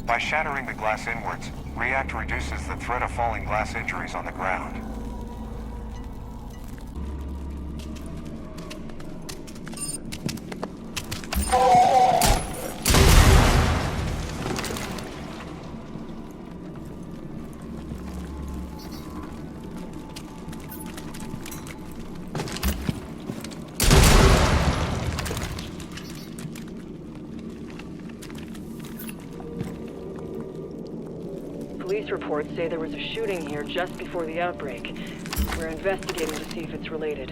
By shattering the glass inwards, React reduces the threat of falling glass injuries on the ground. Police reports say there was a shooting here just before the outbreak. We're investigating to see if it's related.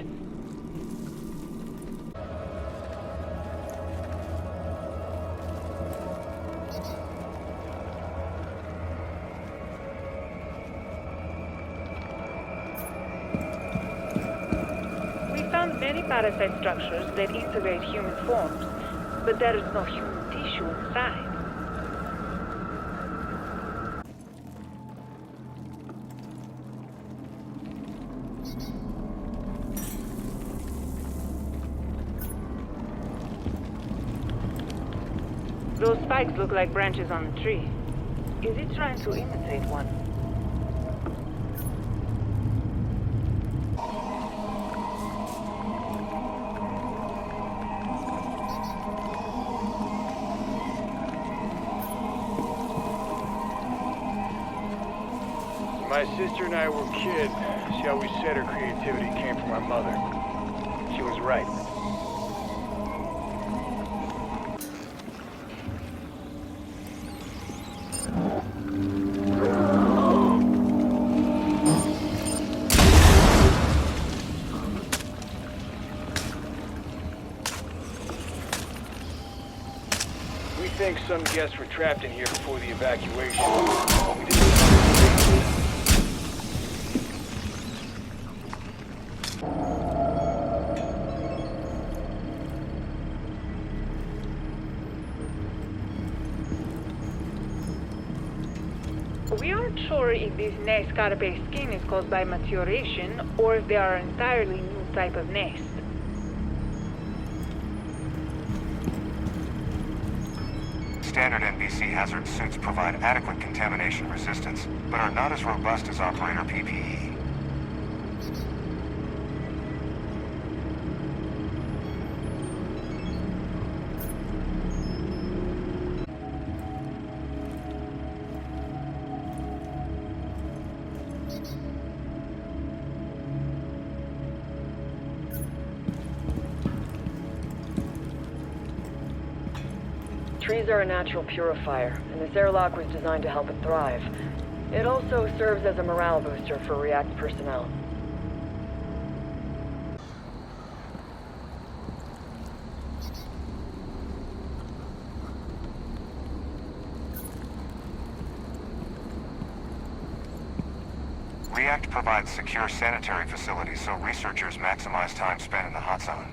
We found many parasite structures that integrate human forms, but there is no human tissue inside. Those spikes look like branches on a tree. Is it trying to imitate one? My sister and I were kids. She always said her creativity came from my mother. She was right. We think some guests were trapped in here before the evacuation. We didn't. We aren't sure if this nest carapace skin is caused by maturation or if they are an entirely new type of nest. Standard NBC hazard suits provide adequate contamination resistance, but are not as robust as operator PPE. Trees are a natural purifier, and this airlock was designed to help it thrive. It also serves as a morale booster for React personnel. React provides secure sanitary facilities so researchers maximize time spent in the hot zone.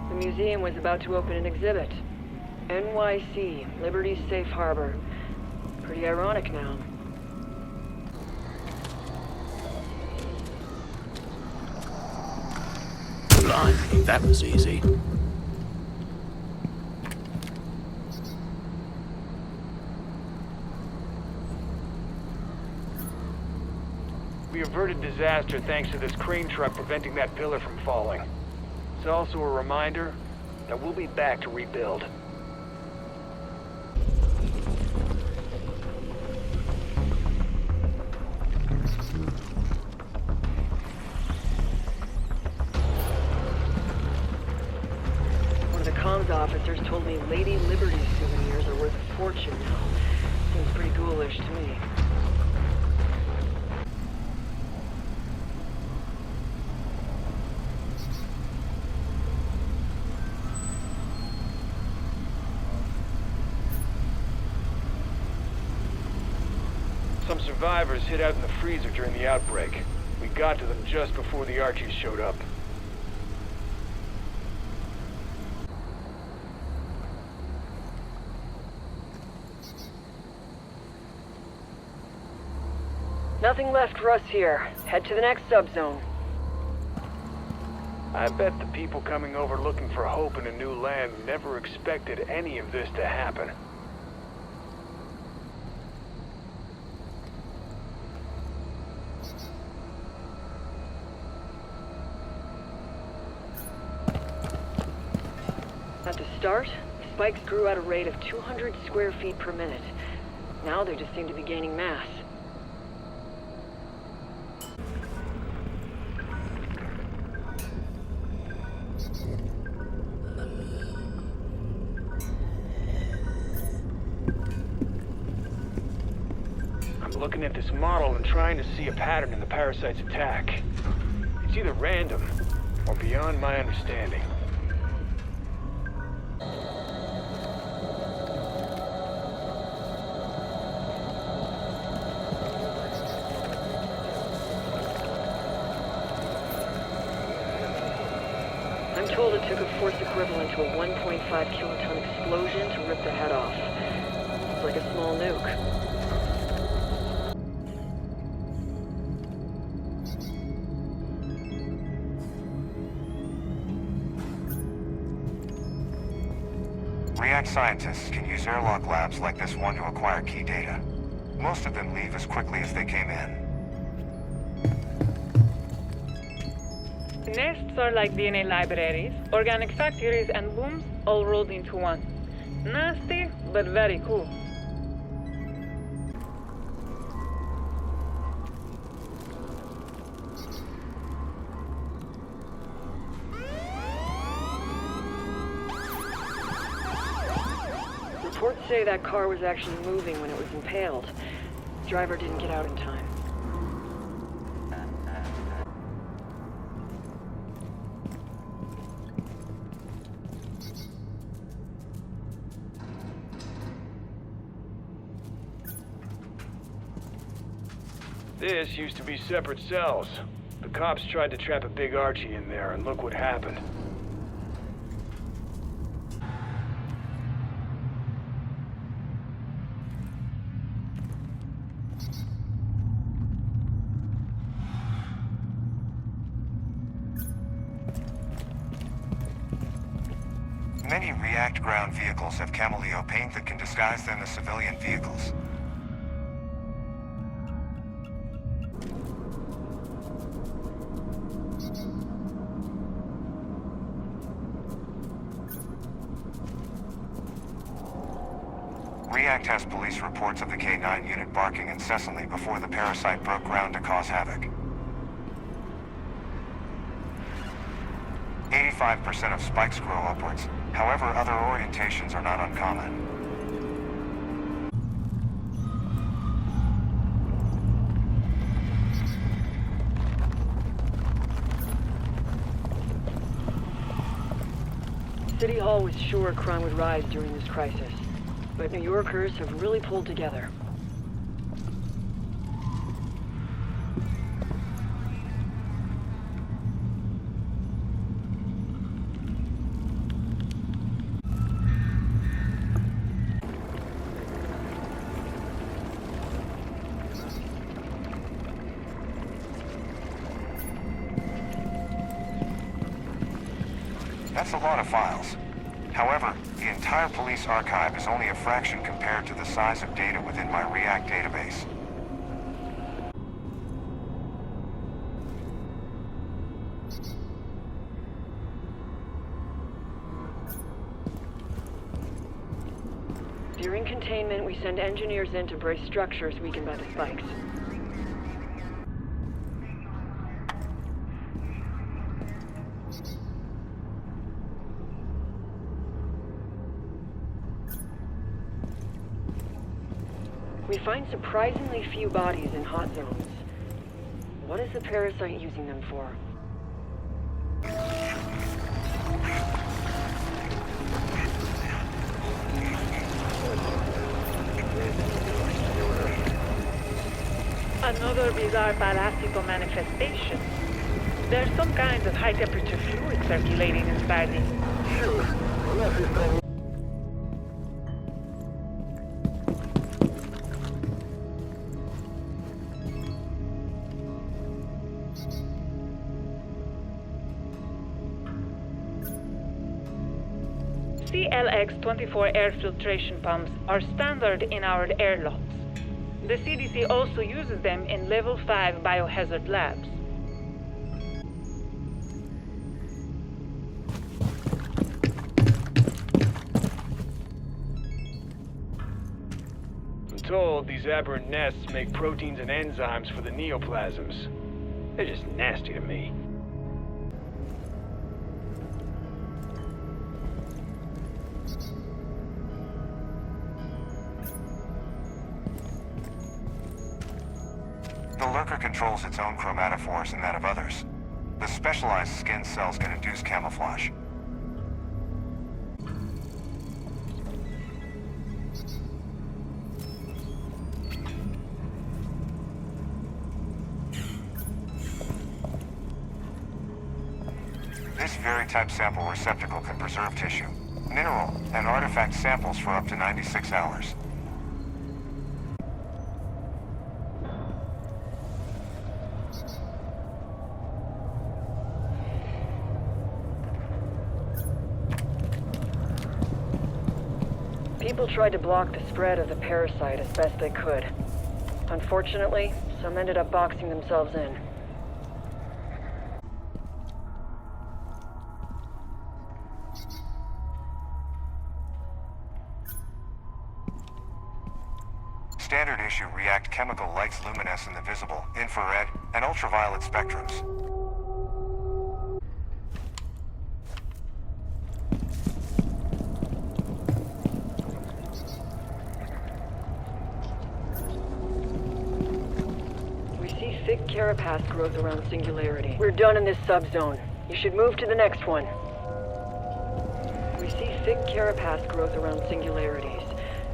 The museum was about to open an exhibit. NYC, Liberty's Safe Harbor. Pretty ironic now. Blimey, that was easy. We averted disaster thanks to this crane truck preventing that pillar from falling. It's also a reminder that we'll be back to rebuild. One of the comms officers told me Lady Liberty souvenirs are worth a fortune now. Seems pretty ghoulish to me. Some survivors hid out in the freezer during the outbreak. We got to them just before the Archies showed up. Nothing left for us here. Head to the next subzone. I bet the people coming over looking for hope in a new land never expected any of this to happen. At the start, spikes grew at a rate of 200 square feet per minute. Now they just seem to be gaining mass. I'm looking at this model and trying to see a pattern in the parasite's attack. It's either random or beyond my understanding. I'm told it took a force equivalent to a 1.5 kiloton explosion to rip the head off. It's like a small nuke. React scientists can use airlock labs like this one to acquire key data. Most of them leave as quickly as they came in. Nests are like DNA libraries, organic factories, and booms all rolled into one. Nasty, but very cool. Reports say that car was actually moving when it was impaled. The driver didn't get out in time. This used to be separate cells. The cops tried to trap a big Archie in there, and look what happened. Many React ground vehicles have Cameleo paint that can disguise them as civilian vehicles. React has police reports of the K-9 unit barking incessantly before the parasite broke ground to cause havoc. 85% of spikes grow upwards. However, other orientations are not uncommon. City Hall was sure crime would rise during this crisis, but New Yorkers have really pulled together. That's a lot of files. However, the entire police archive is only a fraction compared to the size of data within my React database. During containment, we send engineers in to brace structures weakened by the spikes. We find surprisingly few bodies in hot zones. What is the parasite using them for? Another bizarre parasitical manifestation. There's some kind of high-temperature fluid circulating inside it. CLX-24 air filtration pumps are standard in our airlocks. The CDC also uses them in Level 5 biohazard labs. I'm told these aberrant nests make proteins and enzymes for the neoplasms. They're just nasty to me. The lurker controls its own chromatophores and that of others. The specialized skin cells can induce camouflage. This very type sample receptacle can preserve tissue, mineral, and artifact samples for up to 96 hours. People tried to block the spread of the parasite as best they could. Unfortunately, some ended up boxing themselves in. Standard issue react chemical lights luminescent in the visible, infrared, and ultraviolet spectrums. Thick carapace growth around Singularity. We're done in this subzone. You should move to the next one. We see thick carapace growth around singularities,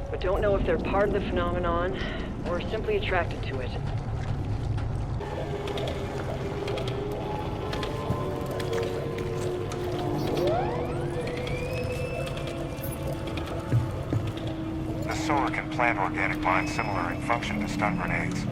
but don't know if they're part of the phenomenon or simply attracted to it. The solar can plant organic mines similar in function to stun grenades.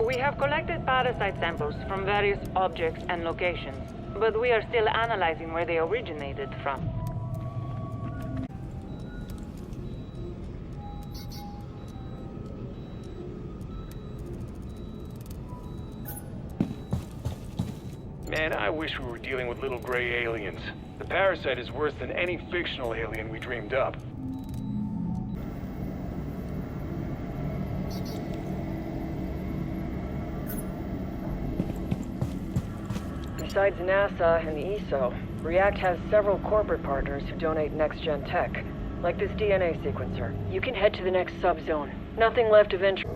We have collected parasite samples from various objects and locations, but we are still analyzing where they originated from. Man, I wish we were dealing with little gray aliens. The parasite is worse than any fictional alien we dreamed up. Besides NASA and the ESO, React has several corporate partners who donate next-gen tech, like this DNA sequencer. You can head to the next subzone. Nothing left of interest.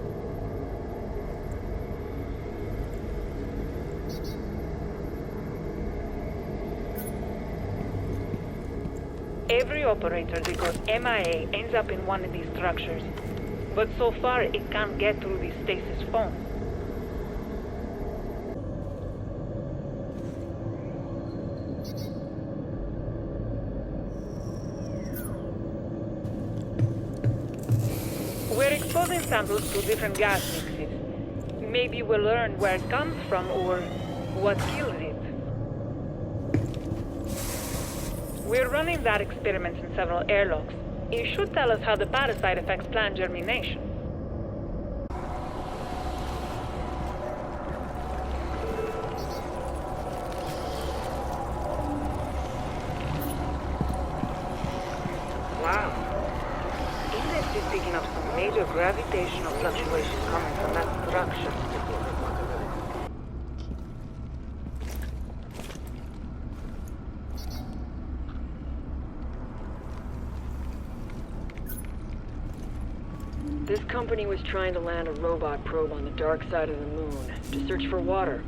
Every operator that goes MIA ends up in one of these structures, but so far it can't get through these stasis phones. We're exposing samples to different gas mixes. Maybe we'll learn where it comes from or what killed it. We're running that experiment in several airlocks. It should tell us how the parasite affects plant germination. Wow. Index is picking up some major gravitational fluctuations coming from that structure. This company was trying to land a robot probe on the dark side of the moon to search for water.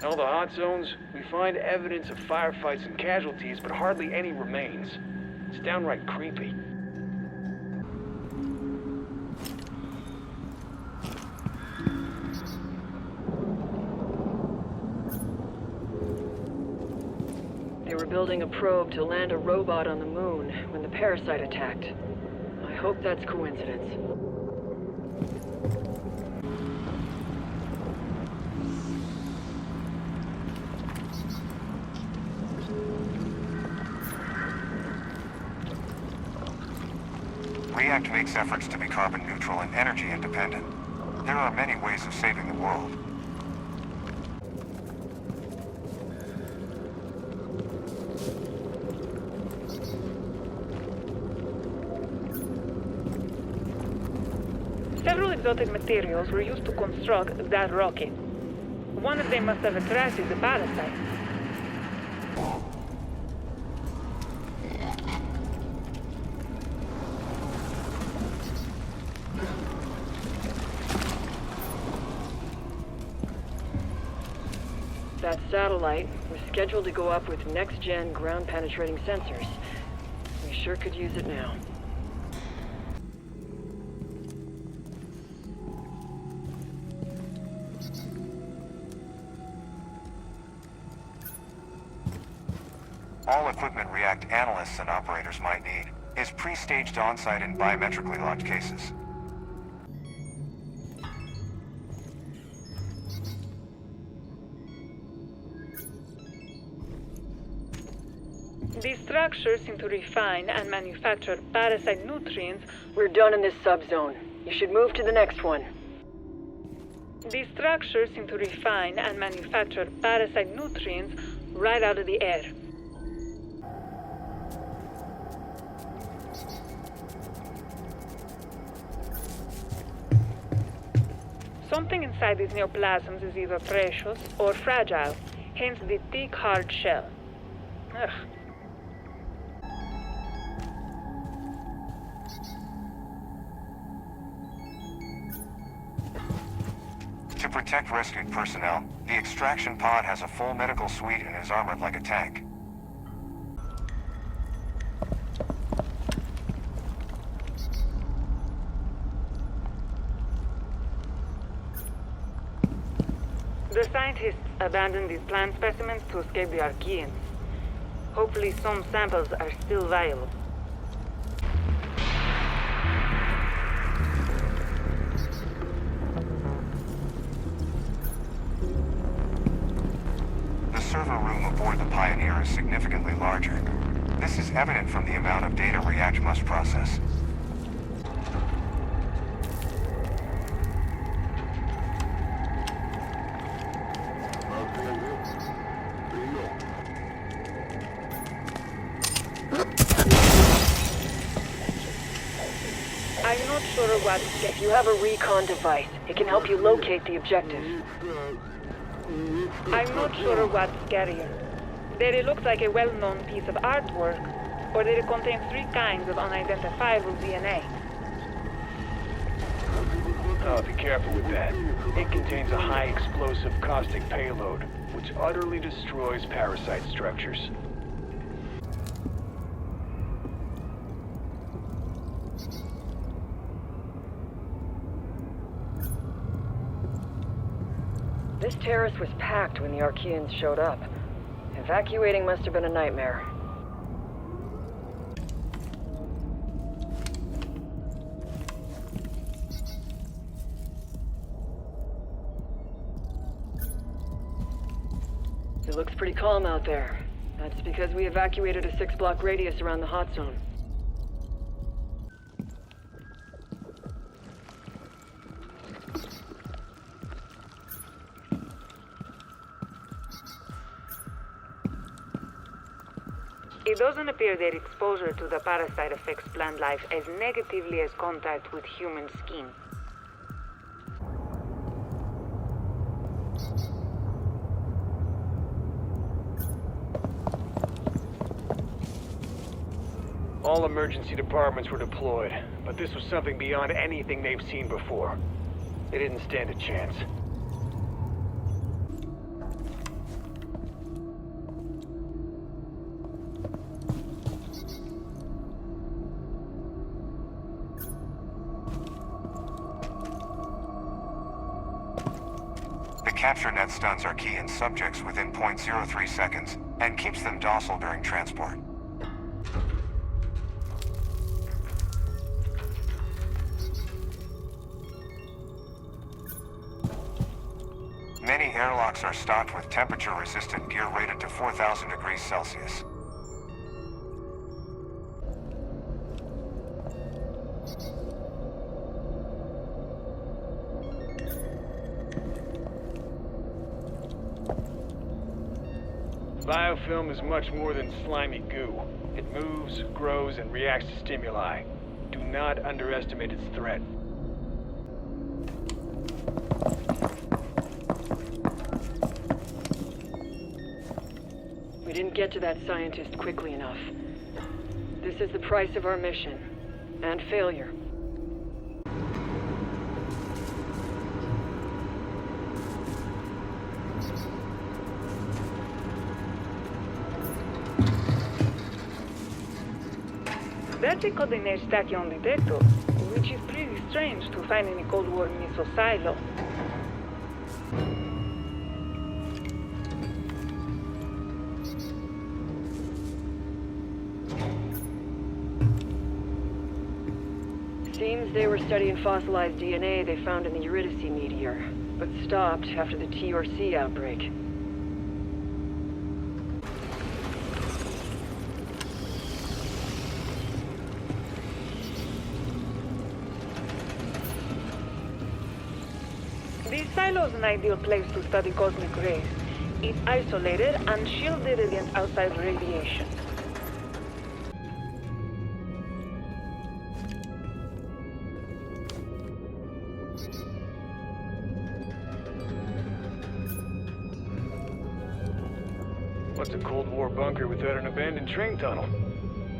In all the hot zones, we find evidence of firefights and casualties, but hardly any remains. It's downright creepy. They were building a probe to land a robot on the moon when the parasite attacked. I hope that's coincidence. React makes efforts to be carbon neutral and energy independent. There are many ways of saving the world. Several exotic materials were used to construct that rocket. One of them must have attracted the parasite. That satellite was scheduled to go up with next-gen ground-penetrating sensors. We sure could use it now. All equipment React analysts and operators might need is pre-staged on-site in biometrically locked cases. These structures seem to refine and manufacture parasite nutrients. We're done in this subzone. You should move to the next one. These structures seem to refine and manufacture parasite nutrients right out of the air. Something inside these neoplasms is either precious or fragile, hence the thick, hard shell. Ugh. To protect rescued personnel, the extraction pod has a full medical suite and is armored like a tank. The scientists abandoned these plant specimens to escape the Archeans. Hopefully some samples are still viable. The server room aboard the Pioneer is significantly larger. This is evident from the amount of data React must process. I'm not sure what... If you have a recon device, it can help you locate the objective. I'm not sure what's scarier. That it looks like a well-known piece of artwork, or that it contains 3 kinds of unidentifiable DNA. Oh, be careful with that. It contains a high explosive caustic payload, which utterly destroys parasite structures. This terrace was packed when the Archeans showed up. Evacuating must have been a nightmare. It looks pretty calm out there. That's because we evacuated a 6-block radius around the hot zone. It doesn't appear that exposure to the parasite affects plant life as negatively as contact with human skin. All emergency departments were deployed, but this was something beyond anything they've seen before. They didn't stand a chance. Capture net stuns our key in subjects within 0.03 seconds and keeps them docile during transport. Many airlocks are stocked with temperature-resistant gear rated to 4,000 degrees Celsius. Biofilm is much more than slimy goo. It moves, grows, and reacts to stimuli. Do not underestimate its threat. We didn't get to that scientist quickly enough. This is the price of our mission. And failure. That's a coordinate tachyon detector, which is pretty strange to find in a Cold War missile silo. Seems they were studying fossilized DNA they found in the Eurydice meteor, but stopped after the TRC outbreak. This silo is an ideal place to study cosmic rays. It's isolated and shielded against outside radiation. What's a Cold War bunker without an abandoned train tunnel?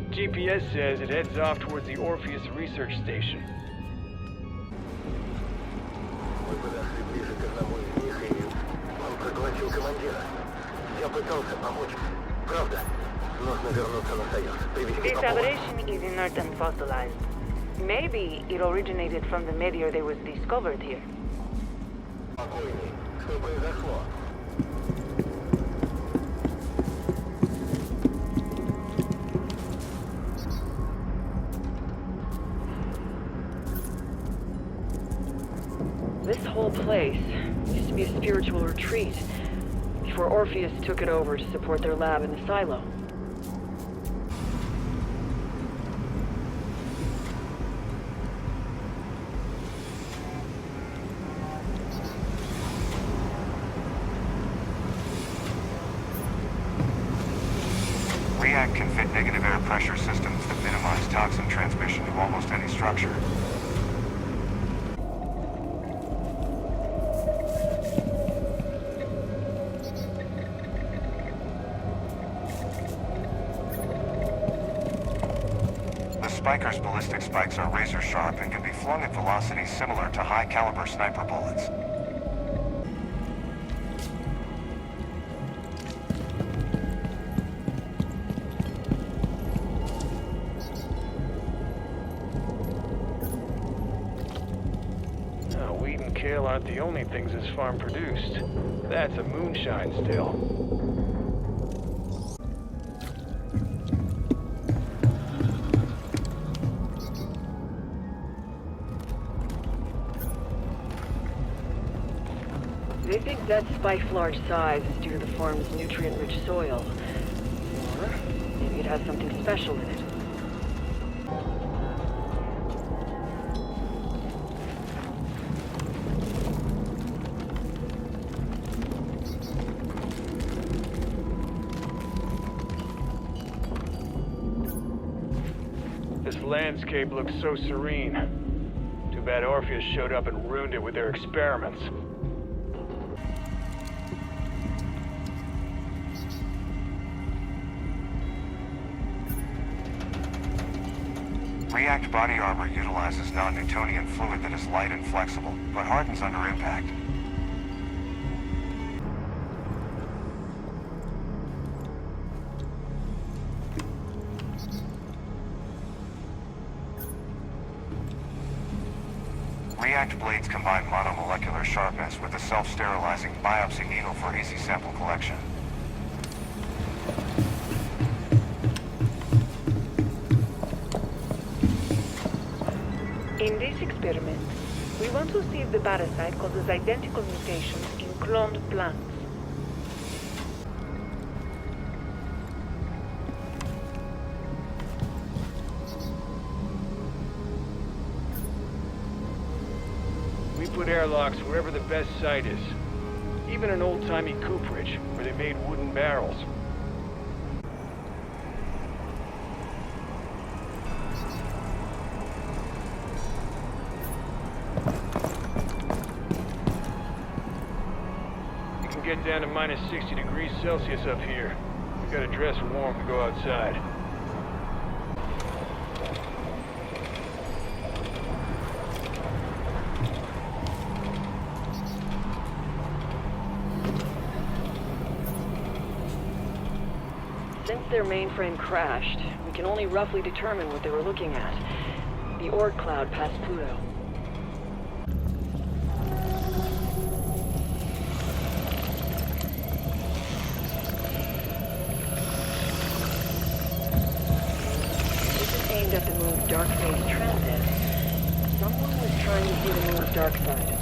GPS says it heads off towards the Orpheus research station. Мы подошли ближе к одному из них, и он проглотил командира. Я пытался помочь. Правда, нужно вернуться на Союз. Привести This попов. aberration is inert and fossilized. Maybe it originated from the meteor that was discovered here. Спокойней. Что произошло? This whole place used to be a spiritual retreat before Orpheus took it over to support their lab in the silo. React can fit negative air pressure systems that minimize toxin transmission to almost any structure. The Spiker's ballistic spikes are razor sharp and can be flung at velocities similar to high-caliber sniper bullets. Now, wheat and kale aren't the only things this farm produced. That's a moonshine still. They think that spike's large size is due to the farm's nutrient-rich soil. Or maybe it has something special in it. This landscape looks so serene. Too bad Orpheus showed up and ruined it with their experiments. React body armor utilizes non-Newtonian fluid that is light and flexible, but hardens under impact. React blades combine monomolecular sharpness with a self-sterilizing biopsy needle for easy sample collection. In this experiment, we want to see if the parasite causes identical mutations in cloned plants. We put airlocks wherever the best site is. Even an old-timey cooperage, where they made wooden barrels. You can get down to minus 60 degrees Celsius up here. We gotta dress warm to go outside. Since their mainframe crashed, we can only roughly determine what they were looking at. The Oort cloud past Pluto. This is aimed at the moon's dark phase transit. Someone was trying to see the moon's dark side.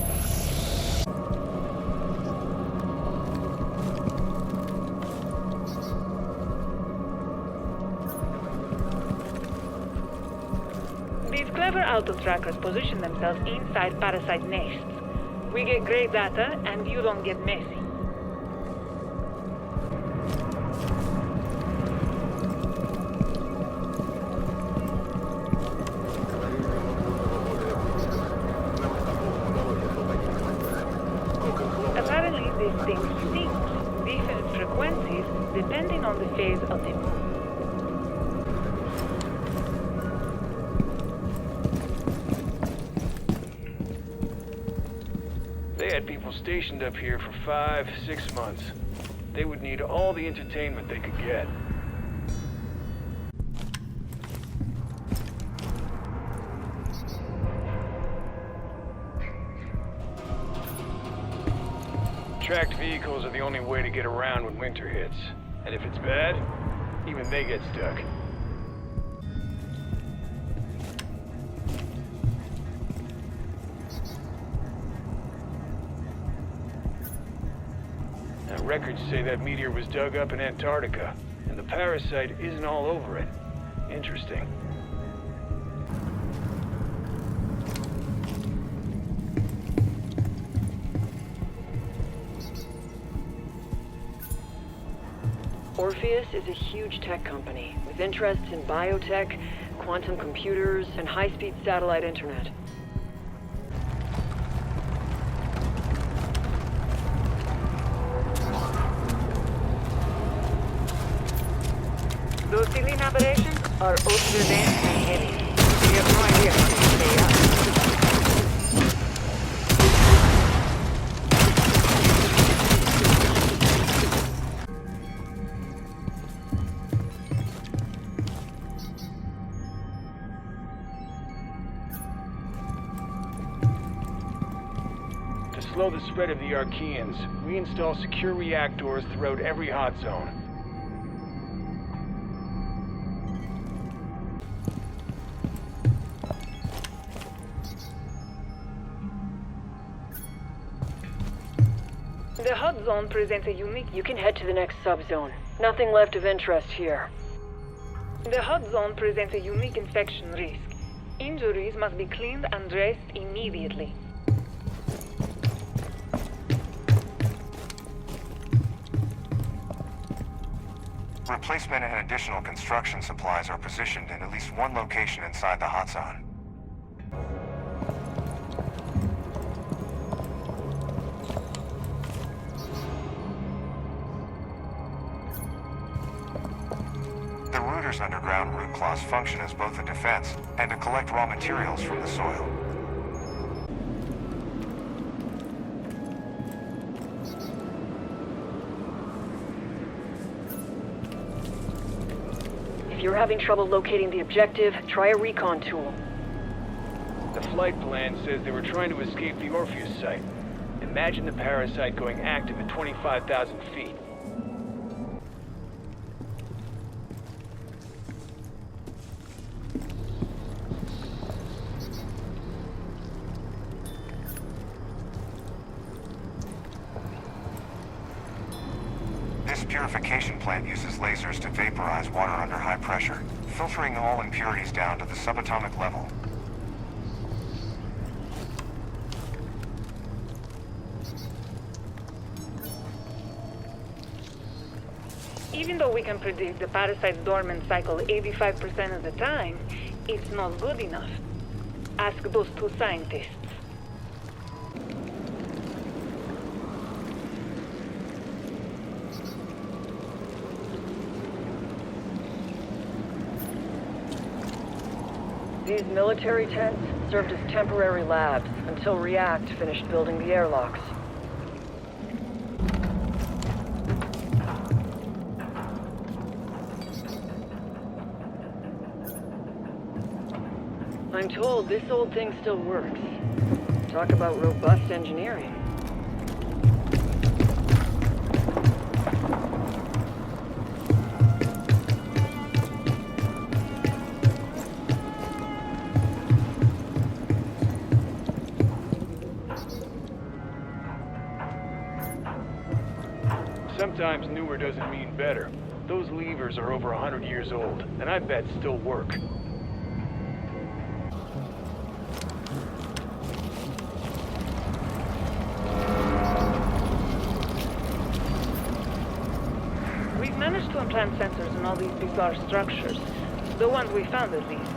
Clever auto-trackers position themselves inside parasite nests. We get great data, and you don't get messy. Apparently, this thing syncs different frequencies depending on the phase of the moon. They had people stationed up here for 5-6 months. They would need all the entertainment they could get. Tracked vehicles are the only way to get around when winter hits. And if it's bad, even they get stuck. Records say that meteor was dug up in Antarctica, and the parasite isn't all over it. Interesting. Orpheus is a huge tech company with interests in biotech, quantum computers, and high-speed satellite internet. Those ceiling aberrations are ultra-dense and heavy. We have no idea how to stay up. To slow the spread of the Archeans, we install secure reactors throughout every hot zone. The hot zone presents a unique... You can head to the next subzone. Nothing left of interest here. The hot zone presents a unique infection risk. Injuries must be cleaned and dressed immediately. Replacement and additional construction supplies are positioned in at least one location inside the hot zone. The router's underground root claws function as both a defense and to collect raw materials from the soil. If you're having trouble locating the objective, try a recon tool. The flight plan says they were trying to escape the Orpheus site. Imagine the parasite going active at 25,000 feet. This purification plant uses lasers to vaporize water under high pressure, filtering all impurities down to the subatomic level. Even though we can predict the parasite's dormant cycle 85% of the time, it's not good enough. Ask those two scientists. These military tents served as temporary labs until React finished building the airlocks. I'm told this old thing still works. Talk about robust engineering. Sometimes newer doesn't mean better. Those levers are over 100 years old, and I bet still work. We've managed to implant sensors in all these bizarre structures. The ones we found, at least.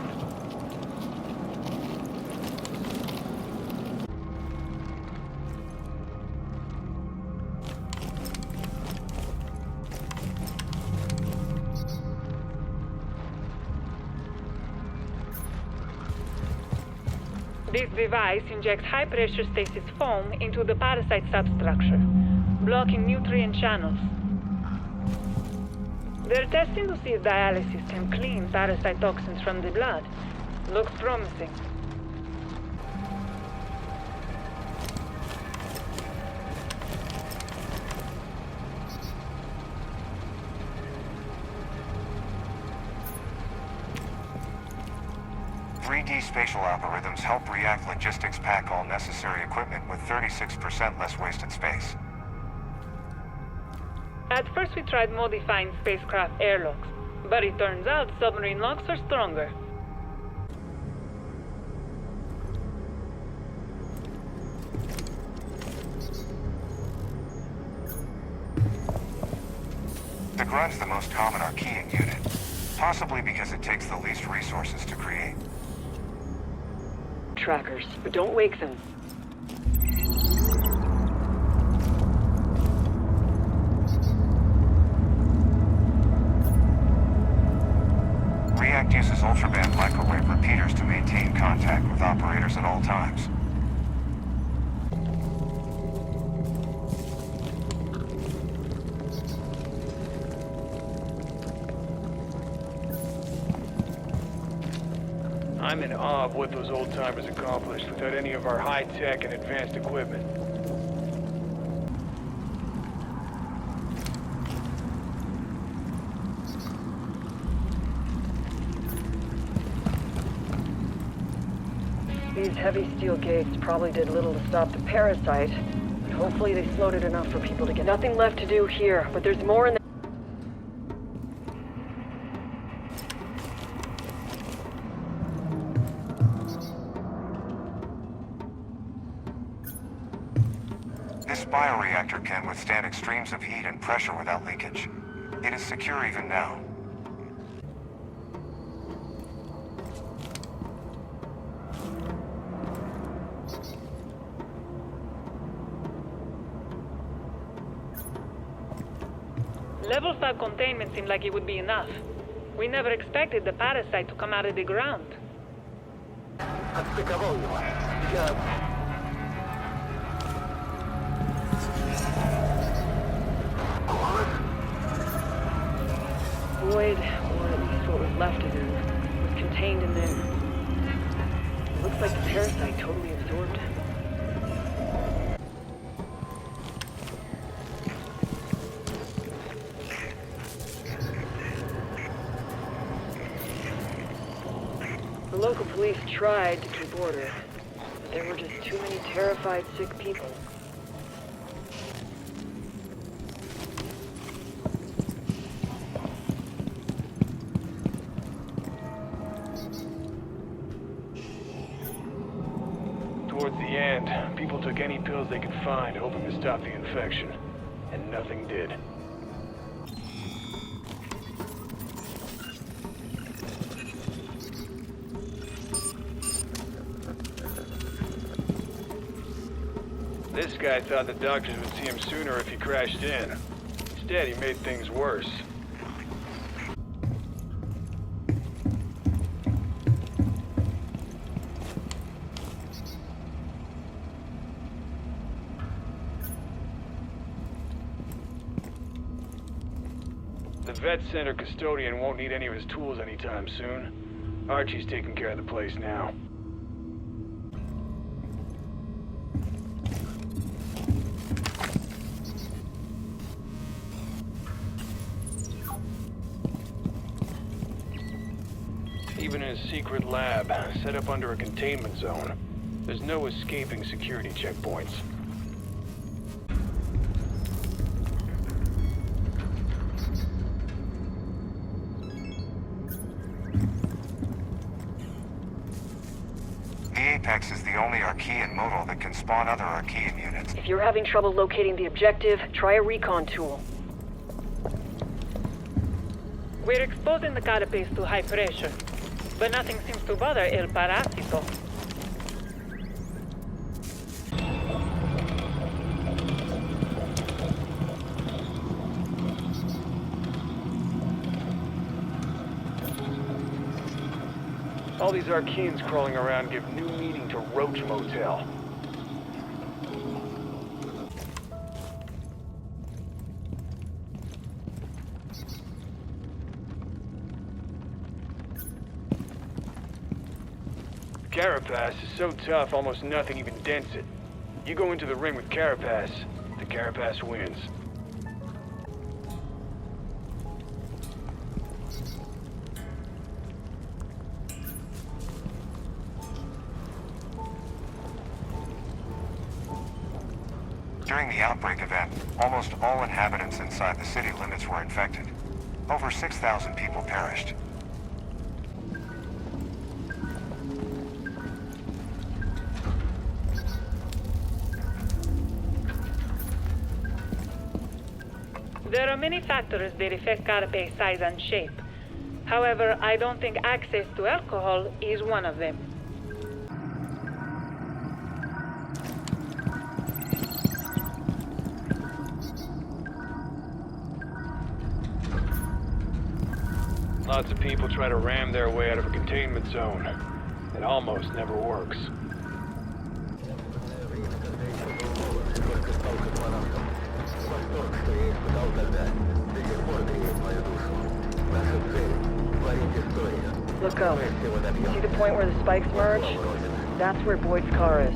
This device injects high-pressure stasis foam into the parasite substructure, blocking nutrient channels. They're testing to see if dialysis can clean parasite toxins from the blood. Looks promising. Spatial algorithms help React Logistics pack all necessary equipment with 36% less wasted space. At first we tried modifying spacecraft airlocks, but it turns out submarine locks are stronger. The Grun's the most common Archean unit, possibly because it takes the least resources to create. Trackers, but don't wake them. React uses ultraband microwave repeaters to maintain contact with operators at all times. I'm in awe of what those old-timers accomplished without any of our high-tech and advanced equipment. These heavy steel gates probably did little to stop the parasite, but hopefully they slowed it enough for people to get nothing left to do here, but there's more in the... This bioreactor can withstand extremes of heat and pressure without leakage. It is secure even now. Level 5 containment seemed like it would be enough. We never expected the parasite to come out of the ground. Отстыковал его. Void, or at least what was left of it, was contained in there. Looks Looks like the parasite totally absorbed him. The local police tried to keep order, but there were just too many terrified, sick people. Towards the end, people took any pills they could find, hoping to stop the infection. And nothing did. This guy thought the doctors would see him sooner if he crashed in. Instead, he made things worse. The vet center custodian won't need any of his tools anytime soon. Archie's taking care of the place now. Even in his secret lab, set up under a containment zone, there's no escaping security checkpoints. The Apex is the only Archean modal that can spawn other Archean units. If you're having trouble locating the objective, try a recon tool. We're exposing the carapace to high pressure, but nothing seems to bother El Parásito. All these Archeans crawling around give new meaning to Roach Motel. Carapace is so tough, almost nothing even dents it. You go into the ring with Carapace, the Carapace wins. During the outbreak event, almost all inhabitants inside the city limits were infected. Over 6,000 people perished. There are many factors that affect carapace size and shape. However, I don't think access to alcohol is one of them. Lots of people try to ram their way out of a containment zone. It almost never works. Look up. See the point where the spikes merge? That's where Boyd's car is.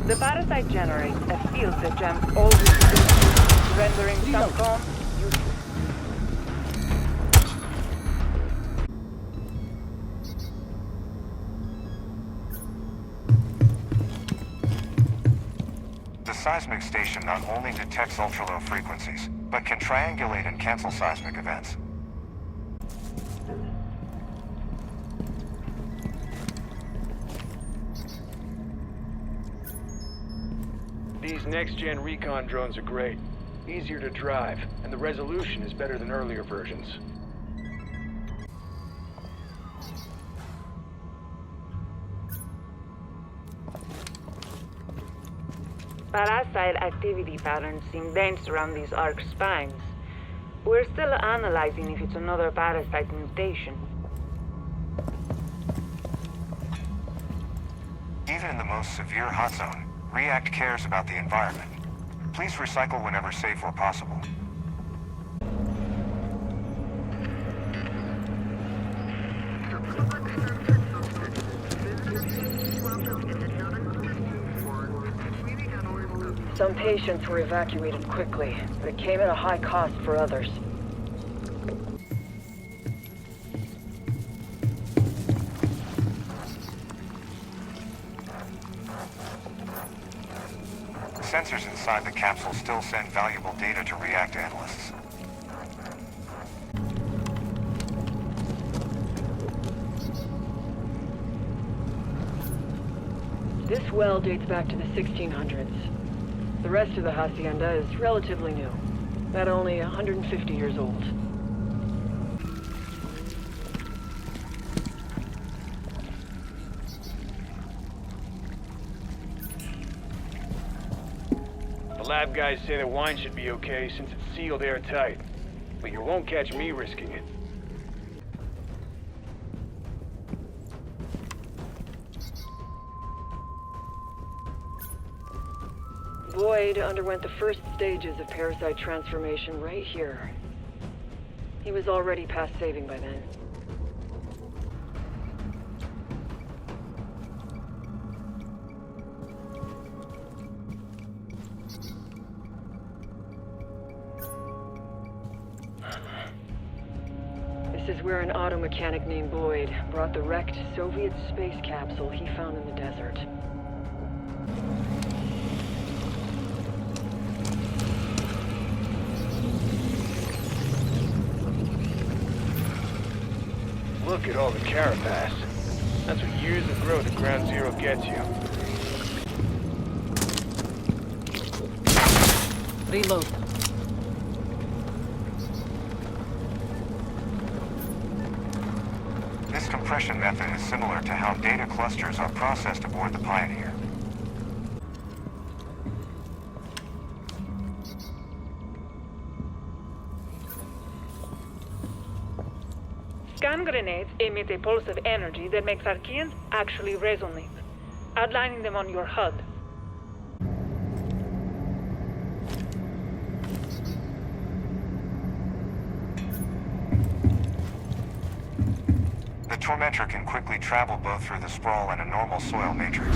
The parasite generates a field that jams all residues, rendering some cone useless. The seismic station not only detects ultra-low frequencies, but can triangulate and cancel seismic events. These next-gen recon drones are great. Easier to drive, and the resolution is better than earlier versions. Parasite activity patterns seem dense around these arc spines. We're still analyzing if it's another parasite mutation. Even in the most severe hot zone, React cares about the environment. Please recycle whenever safe or possible. Some patients were evacuated quickly, but it came at a high cost for others. The sensors inside the capsule still send valuable data to React analysts. This well dates back to the 1600s. The rest of the hacienda is relatively new, at only 150 years old. The lab guys say the wine should be okay since it's sealed airtight, but you won't catch me risking it. Boyd underwent the first stages of parasite transformation right here. He was already past saving by then. This is where an auto mechanic named Boyd brought the wrecked Soviet space capsule he found in the desert. Look at all the carapace. That's what years of growth at Ground Zero gets you. Reload. This compression method is similar to how data clusters are processed aboard the Pioneer. Scan grenades emit a pulse of energy that makes Archeans actually resonate, outlining them on your HUD. The Tormentor can quickly travel both through the sprawl and a normal soil matrix.